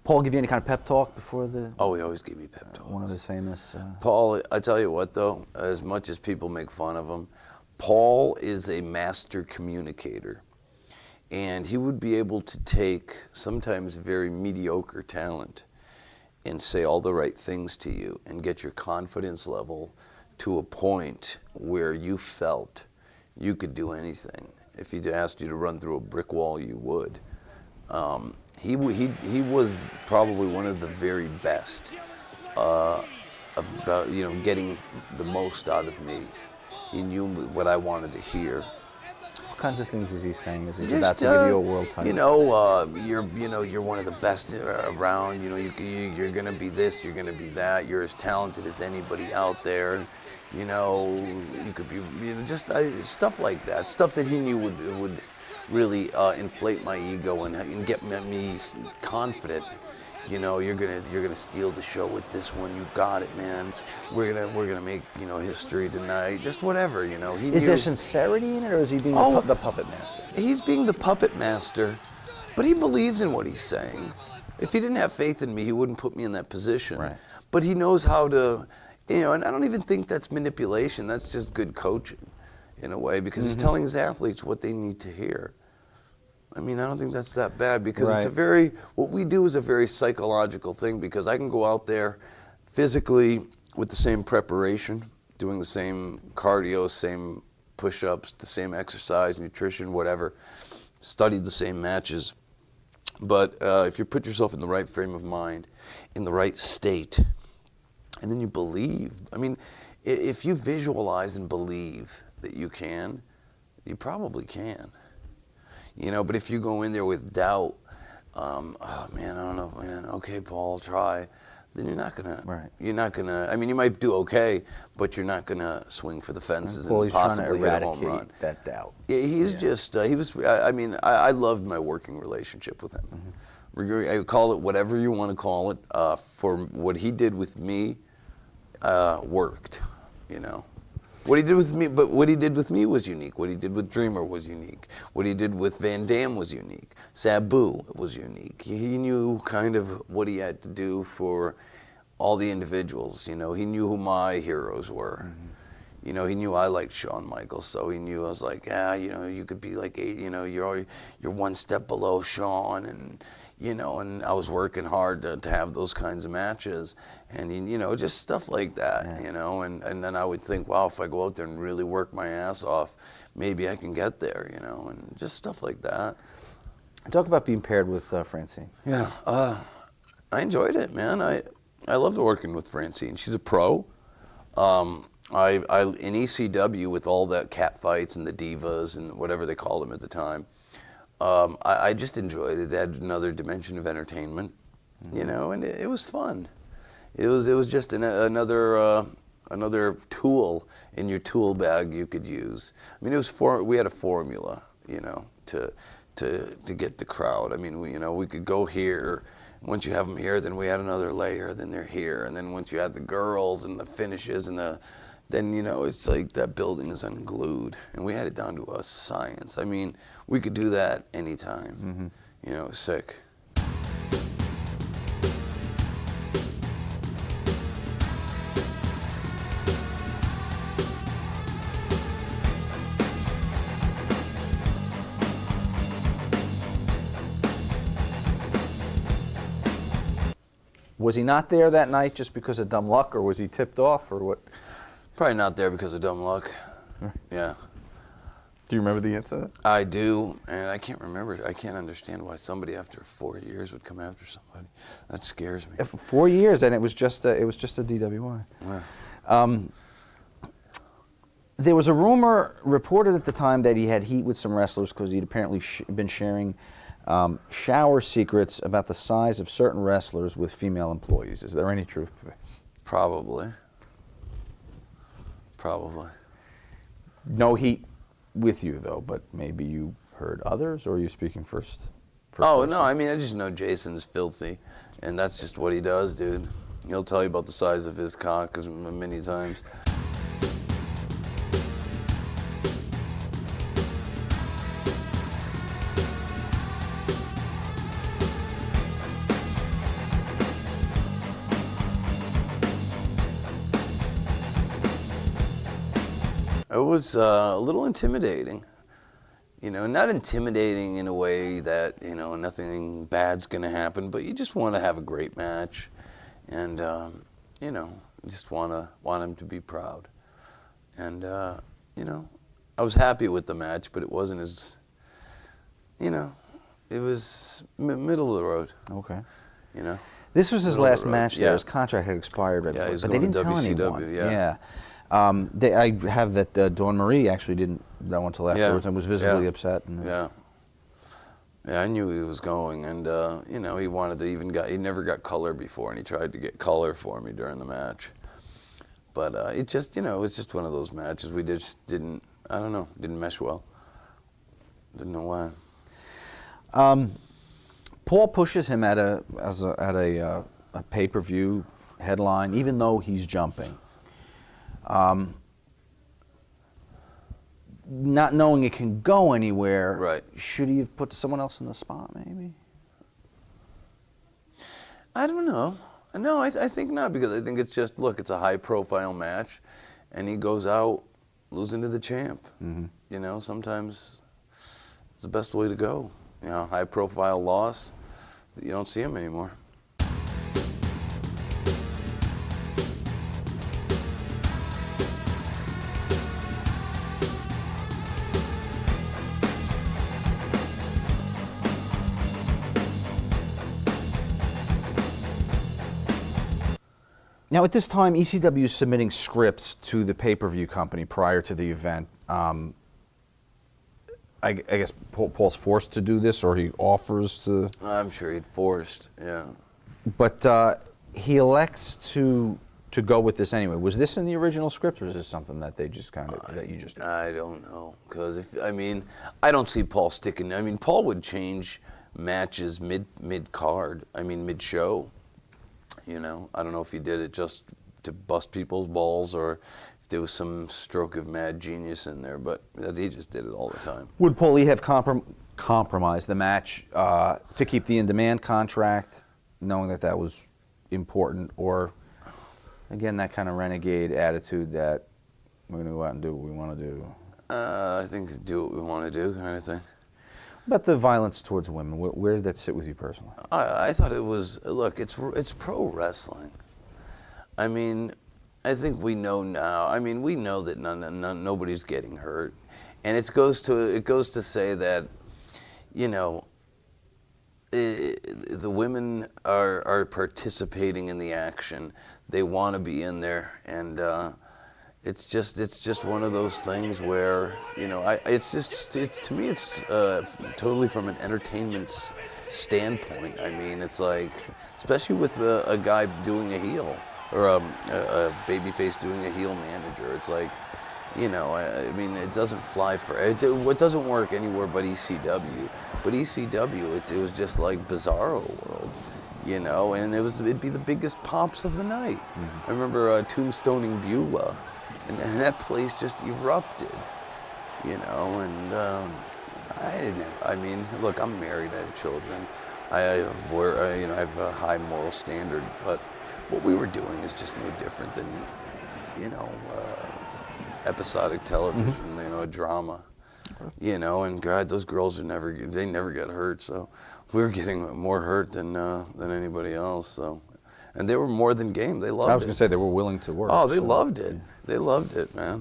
Paul give you any kind of pep talk before the? Oh, he always gave me pep talks. One of his famous. Paul, I tell you what though, as much as people make fun of him, Paul is a master communicator. And he would be able to take sometimes very mediocre talent and say all the right things to you and get your confidence level to a point where you felt you could do anything. If he asked you to run through a brick wall, you would. He was probably one of the very best about getting the most out of me. He knew what I wanted to hear. What kinds of things is he saying? Is he about to give you a world title? You're one of the best around. You're gonna be this. You're gonna be that. You're as talented as anybody out there. You could be. Just stuff like that. Stuff that he knew would really inflate my ego and get me confident. You're gonna steal the show with this one. You got it, man. We're gonna make history tonight. Just whatever, Is there sincerity in it, or is he being the puppet master? He's being the puppet master, but he believes in what he's saying. If he didn't have faith in me, he wouldn't put me in that position. Right. But he knows how to, and I don't even think that's manipulation. That's just good coaching, in a way, because he's telling his athletes what they need to hear. I mean, I don't think that's that bad, because what we do is a very psychological thing, because I can go out there physically with the same preparation, doing the same cardio, same push-ups, the same exercise, nutrition, whatever, studied the same matches. But if you put yourself in the right frame of mind, in the right state, and then you believe, I mean, if you visualize and believe that you can, you probably can. But if you go in there with doubt, oh man, I don't know, man. Okay, Paul, I'll try. Then you're not gonna. Right. You're not gonna. I mean, you might do okay, but you're not gonna swing for the fences and He's possibly trying hit to a home run. eradicate that doubt. Yeah, he's just. He was. I mean, I loved my working relationship with him. I call it whatever you want to call it. For what he did with me, worked. What he did with me, but what he did with me was unique. What he did with Dreamer was unique. What he did with Van Damme was unique. Sabu was unique. He knew kind of what he had to do for all the individuals. He knew who my heroes were. He knew I liked Shawn Michaels, so he knew I was like, you could be like, you're one step below Shawn, and I was working hard to have those kinds of matches, and just stuff like that, and then I would think, wow, if I go out there and really work my ass off, maybe I can get there, and just stuff like that. Talk about being paired with Francine. Yeah, I enjoyed it, man. I loved working with Francine. She's a pro. In ECW, with all that cat fights and the divas and whatever they called them at the time, I just enjoyed it. It had another dimension of entertainment, and it was fun. It was just another tool in your tool bag you could use. I mean, we had a formula, to get the crowd. I mean, we could go here. Once you have them here, then we had another layer. Then they're here, and then once you had the girls and the finishes and then it's like that building is unglued, and we had it down to a science. I mean, we could do that anytime. Sick. Was he not there that night just because of dumb luck, or was he tipped off, or what? Probably not there because of dumb luck. Yeah. Do you remember the incident? I do, and I can't remember. I can't understand why somebody after 4 years would come after somebody. That scares me. For 4 years, and it was just a DWI. Yeah. There was a rumor reported at the time that he had heat with some wrestlers because he'd apparently been sharing shower secrets about the size of certain wrestlers with female employees. Is there any truth to this? Probably. No heat with you, though, but maybe you heard others, or are you speaking first Oh, person? no, I mean, I just know Jason's filthy, and that's just what he does, dude. He'll tell you about the size of his cock many times. It was a little intimidating. Not intimidating in a way that, nothing bad's going to happen, but you just want to have a great match. And, just want him to be proud. And, I was happy with the match, but it wasn't as, it was middle of the road. Okay. You know? This was his last match there. Yeah. His contract had expired right Yeah, before, he's but they going didn't to tell WCW, anyone. yeah. I have that Dawn Marie actually didn't know until afterwards and was visibly upset. And, Yeah, I knew he was going, and he wanted to he never got color before, and he tried to get color for me during the match. But it just, it was just one of those matches. We just didn't mesh well. Didn't know why. Paul pushes him at a pay-per-view headline, even though he's jumping. Not knowing it can go anywhere, right? Should he have put someone else in the spot, maybe? I don't know. No, I think not, because I think it's just, look, it's a high-profile match, and he goes out losing to the champ. Mm-hmm. Sometimes it's the best way to go. High-profile loss, you don't see him anymore. Now, at this time, ECW is submitting scripts to the pay-per-view company prior to the event. I guess Paul's forced to do this, or he offers to. I'm sure he'd forced, yeah. But he elects to go with this anyway. Was this in the original script, or is this something that they just that you just did? I don't know, because I don't see Paul sticking. Paul would change matches mid card. Mid-show. I don't know if he did it just to bust people's balls, or if there was some stroke of mad genius in there, but he just did it all the time. Would Paulie have compromised the match to keep the in-demand contract, knowing that was important, or, again, that kind of renegade attitude that we're going to go out and do what we want to do? I think do what we want to do kind of thing. About the violence towards women, where did that sit with you personally? I thought it was, look, it's pro wrestling. I think we know now. We know that nobody's getting hurt, and it goes to say that, the women are participating in the action. They want to be in there, and it's just one of those things where, to me it's totally from an entertainment standpoint. It's like, especially with a guy doing a heel, or a babyface doing a heel manager, it's like, it doesn't fly for it doesn't work anywhere but ECW. But ECW, it was just like Bizarro World. And it'd be the biggest pops of the night. Mm-hmm. I remember tombstoning Beulah, and that place just erupted, and I didn't. Look, I'm married, I have children, I have a high moral standard, but what we were doing is just no different than, episodic television, mm-hmm. A drama, and God, those girls never got hurt, so we were getting more hurt than anybody else, so. And they were more than game. They loved it. I was going to say they were willing to work. Oh, they loved it. They loved it, man.